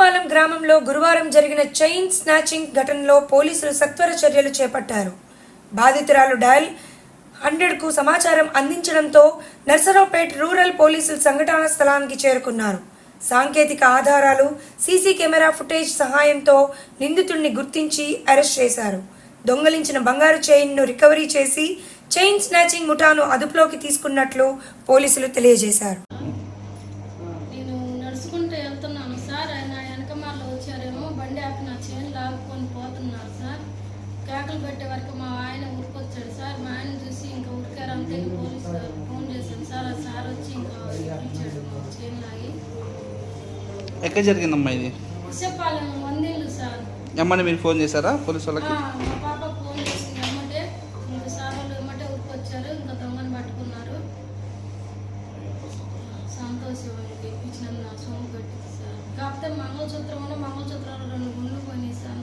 తుమ్మపాలెం గ్రామంలో గురువారం జరిగిన చైన్ స్నాచింగ్ ఘటనలో పోలీసులు సత్వర చర్యలు చేపట్టారు. బాధితురాలు డయల్ 100కు సమాచారం అందించడంతో నర్సరావుపేట్ రూరల్ పోలీసులు సంఘటనా స్థలానికి చేరుకున్నారు. సాంకేతిక ఆధారాలు, సీసీ కెమెరా ఫుటేజ్ సహాయంతో నిందితుడిని గుర్తించి అరెస్ట్ చేశారు. దొంగలించిన బంగారు చైన్ను రికవరీ చేసి చైన్ స్నాచింగ్ ముఠాను అదుపులోకి తీసుకున్నట్లు పోలీసులు తెలియజేశారు. నేను నడుచుకుంటూ వెళ్తున్నాను సార్. ఆయన వెనకమార్లో వచ్చారేమో, బండి ఆపి నా చైన్ లాక్కొని పోతున్నారు సార్. కేకలు పెట్టే వరకు మా ఆయన ఉరికొచ్చాడు సార్. మా ఆయన చూసి ఇంకా ఉరికారంతే పోలీసు ఫోన్ చేశాను సార్. ఆ సార్ వచ్చి ఇంకా ఇచ్చాడు చైన్ లాగి. ఎక్కడ జరిగిందమ్మా ఇది? విషపాలెం వందిల్లు సార్. ఎమ్మని మీరు ఫోన్ చేశారా పోలీసు వాళ్ళకి? మా పాప ఫోన్ చేసింది ఎమ్మటే. ఇంకా సార్ వాళ్ళు ఎమ్మటే ఉరికొచ్చారు. ఇంకా దొంగను పట్టుకున్నారు. సంతోషం ఇప్పించినందుకు నా సొమ్ము కట్టింది సార్. కాకపోతే మంగళసూత్రం 2 గుండ్లు పోయినాయి సార్.